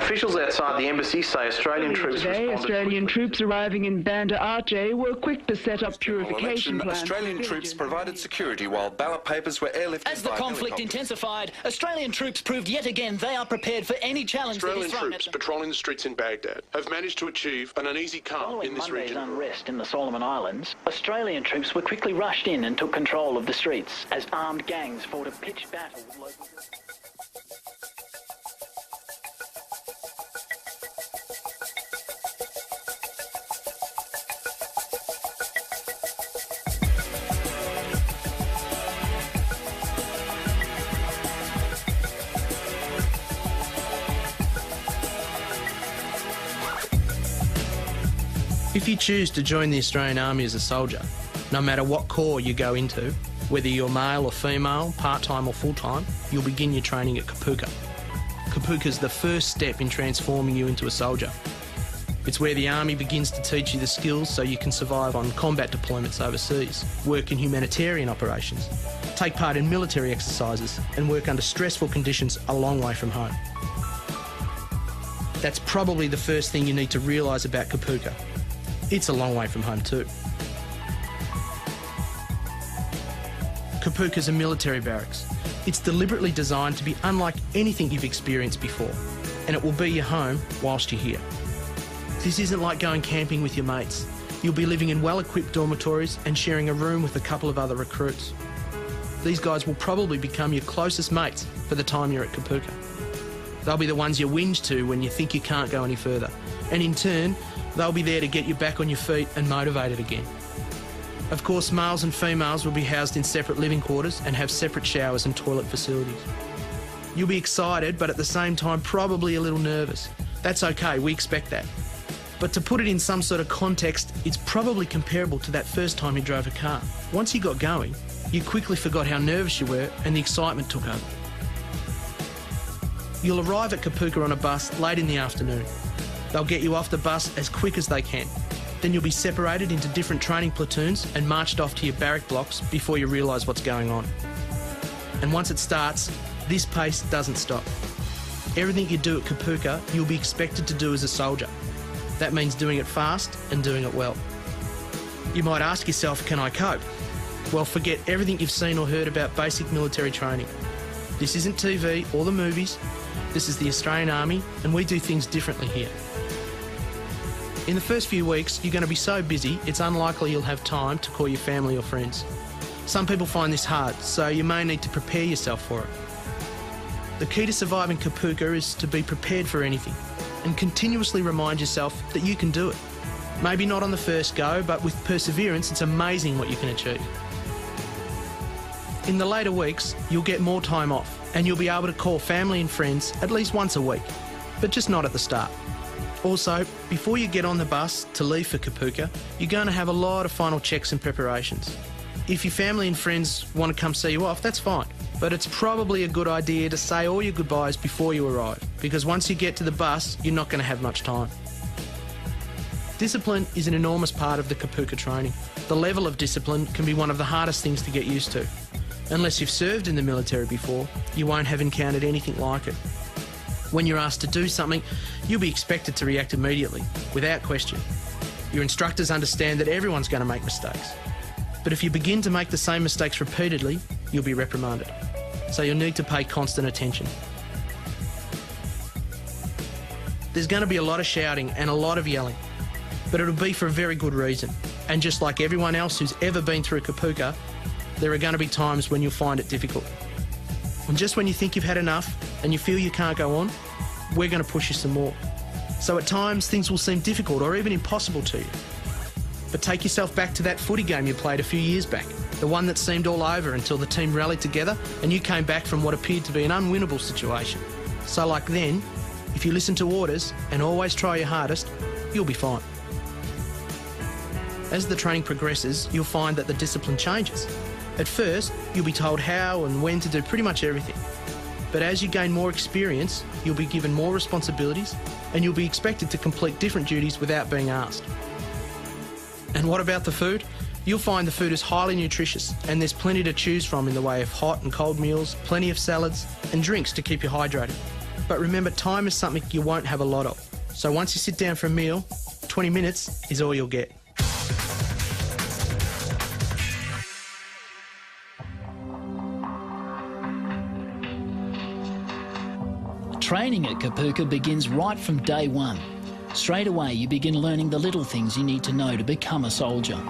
Officials outside the embassy say Australian troops responded. Australian troops arriving in Banda Aceh were quick to set up purification plants. Australian troops provided security while ballot papers were airlifted. As the conflict intensified, Australian troops proved yet again they are prepared for any challenge that is thrown at them. Australian troops patrolling the streets in Baghdad have managed to achieve an uneasy calm in this region. Following Monday's unrest in the Solomon Islands, Australian troops were quickly rushed in and took control of the streets as armed gangs fought a pitched battle with local... If you choose to join the Australian Army as a soldier, no matter what corps you go into, whether you're male or female, part-time or full-time, you'll begin your training at Kapooka. Kapooka's the first step in transforming you into a soldier. It's where the Army begins to teach you the skills so you can survive on combat deployments overseas, work in humanitarian operations, take part in military exercises and work under stressful conditions a long way from home. That's probably the first thing you need to realise about Kapooka. It's a long way from home too. Kapooka's a military barracks. It's deliberately designed to be unlike anything you've experienced before, and it will be your home whilst you're here. This isn't like going camping with your mates. You'll be living in well-equipped dormitories and sharing a room with a couple of other recruits. These guys will probably become your closest mates for the time you're at Kapooka. They'll be the ones you whinge to when you think you can't go any further, and in turn, they'll be there to get you back on your feet and motivated again. Of course, males and females will be housed in separate living quarters and have separate showers and toilet facilities. You'll be excited, but at the same time probably a little nervous. That's okay, we expect that. But to put it in some sort of context, it's probably comparable to that first time you drove a car. Once you got going, you quickly forgot how nervous you were and the excitement took over. You'll arrive at Kapooka on a bus late in the afternoon. They'll get you off the bus as quick as they can. Then you'll be separated into different training platoons and marched off to your barrack blocks before you realise what's going on. And once it starts, this pace doesn't stop. Everything you do at Kapooka, you'll be expected to do as a soldier. That means doing it fast and doing it well. You might ask yourself, can I cope? Well, forget everything you've seen or heard about basic military training. This isn't TV or the movies. This is the Australian Army, and we do things differently here. In the first few weeks, you're going to be so busy, it's unlikely you'll have time to call your family or friends. Some people find this hard, so you may need to prepare yourself for it. The key to surviving Kapooka is to be prepared for anything and continuously remind yourself that you can do it. Maybe not on the first go, but with perseverance, it's amazing what you can achieve. In the later weeks, you'll get more time off and you'll be able to call family and friends at least once a week, but just not at the start. Also, before you get on the bus to leave for Kapooka, you're going to have a lot of final checks and preparations. If your family and friends want to come see you off, that's fine. But it's probably a good idea to say all your goodbyes before you arrive, because once you get to the bus, you're not going to have much time. Discipline is an enormous part of the Kapooka training. The level of discipline can be one of the hardest things to get used to. Unless you've served in the military before, you won't have encountered anything like it. When you're asked to do something, you'll be expected to react immediately, without question. Your instructors understand that everyone's going to make mistakes. But if you begin to make the same mistakes repeatedly, you'll be reprimanded. So you'll need to pay constant attention. There's going to be a lot of shouting and a lot of yelling, but it'll be for a very good reason. And just like everyone else who's ever been through Kapooka, there are going to be times when you'll find it difficult. And just when you think you've had enough and you feel you can't go on, we're going to push you some more. So at times things will seem difficult or even impossible to you. But take yourself back to that footy game you played a few years back, the one that seemed all over until the team rallied together and you came back from what appeared to be an unwinnable situation. So like then, if you listen to orders and always try your hardest, you'll be fine. As the training progresses, you'll find that the discipline changes. At first, you'll be told how and when to do pretty much everything. But as you gain more experience, you'll be given more responsibilities and you'll be expected to complete different duties without being asked. And what about the food? You'll find the food is highly nutritious and there's plenty to choose from in the way of hot and cold meals, plenty of salads and drinks to keep you hydrated. But remember, time is something you won't have a lot of. So once you sit down for a meal, 20 minutes is all you'll get. Training at Kapooka begins right from day one. Straight away, you begin learning the little things you need to know to become a soldier.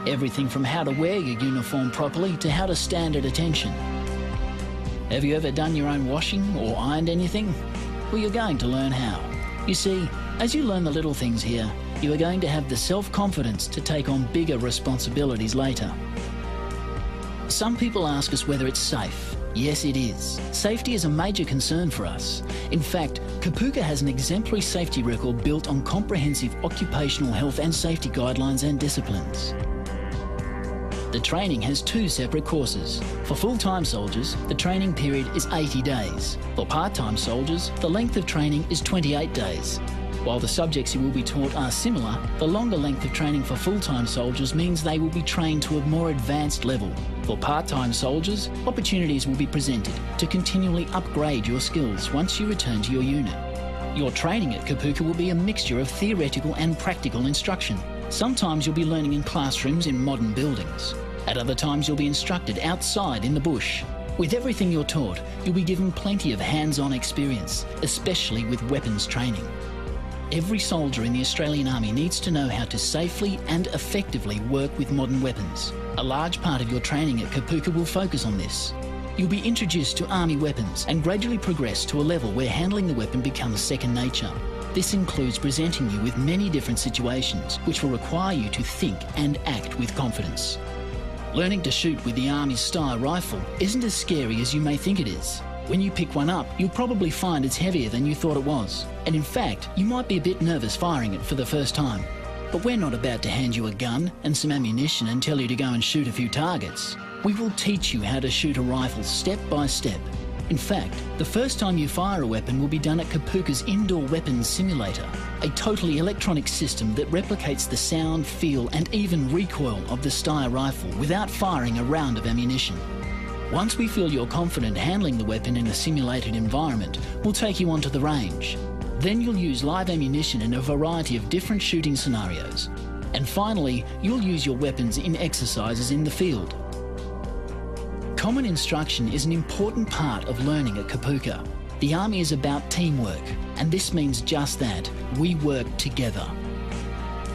Everything from how to wear your uniform properly to how to stand at attention. Have you ever done your own washing or ironed anything? Well, you're going to learn how. You see, as you learn the little things here, you are going to have the self-confidence to take on bigger responsibilities later. Some people ask us whether it's safe. Yes, it is. Safety is a major concern for us. In fact, Kapooka has an exemplary safety record built on comprehensive occupational health and safety guidelines and disciplines. The training has 2 separate courses. For full-time soldiers, the training period is 80 days. For part-time soldiers, the length of training is 28 days. While the subjects you will be taught are similar, the longer length of training for full-time soldiers means they will be trained to a more advanced level. For part-time soldiers, opportunities will be presented to continually upgrade your skills once you return to your unit. Your training at Kapooka will be a mixture of theoretical and practical instruction. Sometimes you'll be learning in classrooms in modern buildings. At other times you'll be instructed outside in the bush. With everything you're taught, you'll be given plenty of hands-on experience, especially with weapons training. Every soldier in the Australian Army needs to know how to safely and effectively work with modern weapons. A large part of your training at Kapooka will focus on this. You'll be introduced to Army weapons and gradually progress to a level where handling the weapon becomes second nature. This includes presenting you with many different situations which will require you to think and act with confidence. Learning to shoot with the Army's style rifle isn't as scary as you may think it is. When you pick one up, you'll probably find it's heavier than you thought it was. And in fact, you might be a bit nervous firing it for the first time. But we're not about to hand you a gun and some ammunition and tell you to go and shoot a few targets. We will teach you how to shoot a rifle step by step. In fact, the first time you fire a weapon will be done at Kapooka's Indoor Weapons Simulator, a totally electronic system that replicates the sound, feel and even recoil of the Steyr rifle without firing a round of ammunition. Once we feel you're confident handling the weapon in a simulated environment, we'll take you onto the range. Then you'll use live ammunition in a variety of different shooting scenarios. And finally, you'll use your weapons in exercises in the field. Common instruction is an important part of learning at Kapooka. The Army is about teamwork, and this means just that. We work together.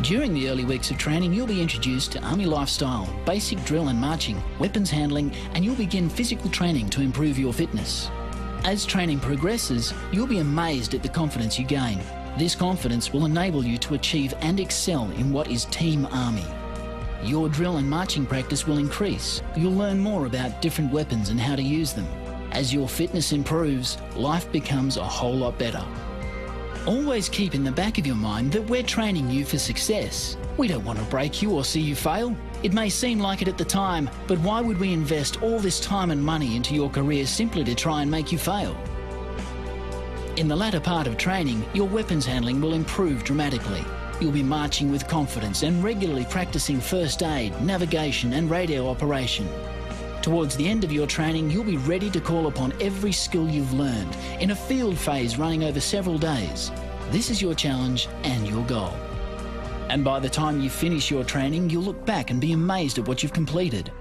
During the early weeks of training, you'll be introduced to Army lifestyle, basic drill and marching, weapons handling, and you'll begin physical training to improve your fitness. As training progresses, you'll be amazed at the confidence you gain. This confidence will enable you to achieve and excel in what is Team Army. Your drill and marching practice will increase. You'll learn more about different weapons and how to use them. As your fitness improves, life becomes a whole lot better. Always keep in the back of your mind that we're training you for success. We don't want to break you or see you fail. It may seem like it at the time, but why would we invest all this time and money into your career simply to try and make you fail? In the latter part of training, your weapons handling will improve dramatically. You'll be marching with confidence and regularly practicing first aid, navigation and radio operation. Towards the end of your training, you'll be ready to call upon every skill you've learned in a field phase running over several days. This is your challenge and your goal. And by the time you finish your training, you'll look back and be amazed at what you've completed.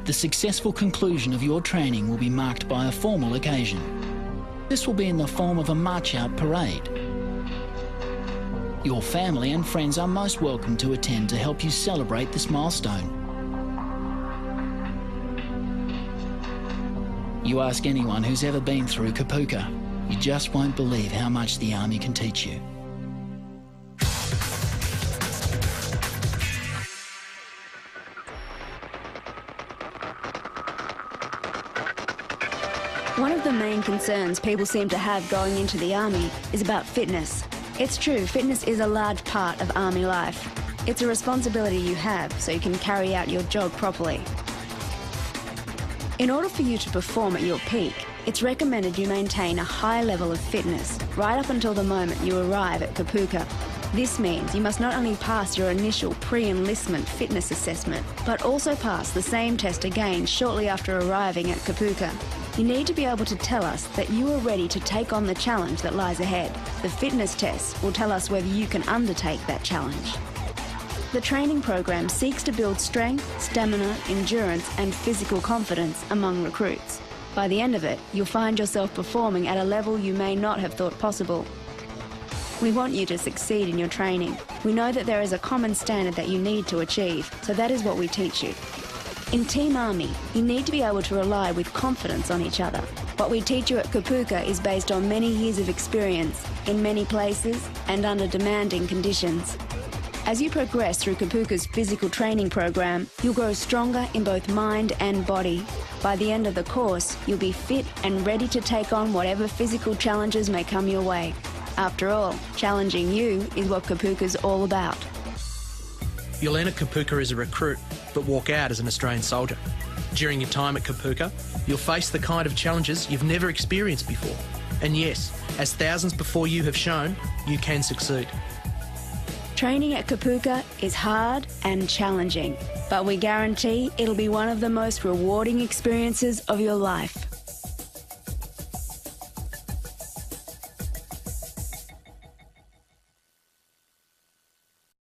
The successful conclusion of your training will be marked by a formal occasion. This will be in the form of a march-out parade. Your family and friends are most welcome to attend to help you celebrate this milestone. You ask anyone who's ever been through Kapooka, you just won't believe how much the Army can teach you. One of the main concerns people seem to have going into the Army is about fitness. It's true, fitness is a large part of Army life. It's a responsibility you have so you can carry out your job properly. In order for you to perform at your peak, it's recommended you maintain a high level of fitness right up until the moment you arrive at Kapooka. This means you must not only pass your initial pre-enlistment fitness assessment, but also pass the same test again shortly after arriving at Kapooka. You need to be able to tell us that you are ready to take on the challenge that lies ahead. The fitness test will tell us whether you can undertake that challenge. The training program seeks to build strength, stamina, endurance and physical confidence among recruits. By the end of it, you'll find yourself performing at a level you may not have thought possible. We want you to succeed in your training. We know that there is a common standard that you need to achieve, so that is what we teach you. In Team Army, you need to be able to rely with confidence on each other. What we teach you at Kapooka is based on many years of experience, in many places and under demanding conditions. As you progress through Kapooka's physical training program, you'll grow stronger in both mind and body. By the end of the course, you'll be fit and ready to take on whatever physical challenges may come your way. After all, challenging you is what Kapooka's all about. You'll enter Kapooka as a recruit, but walk out as an Australian soldier. During your time at Kapooka, you'll face the kind of challenges you've never experienced before. And yes, as thousands before you have shown, you can succeed. Training at Kapooka is hard and challenging, but we guarantee it'll be one of the most rewarding experiences of your life.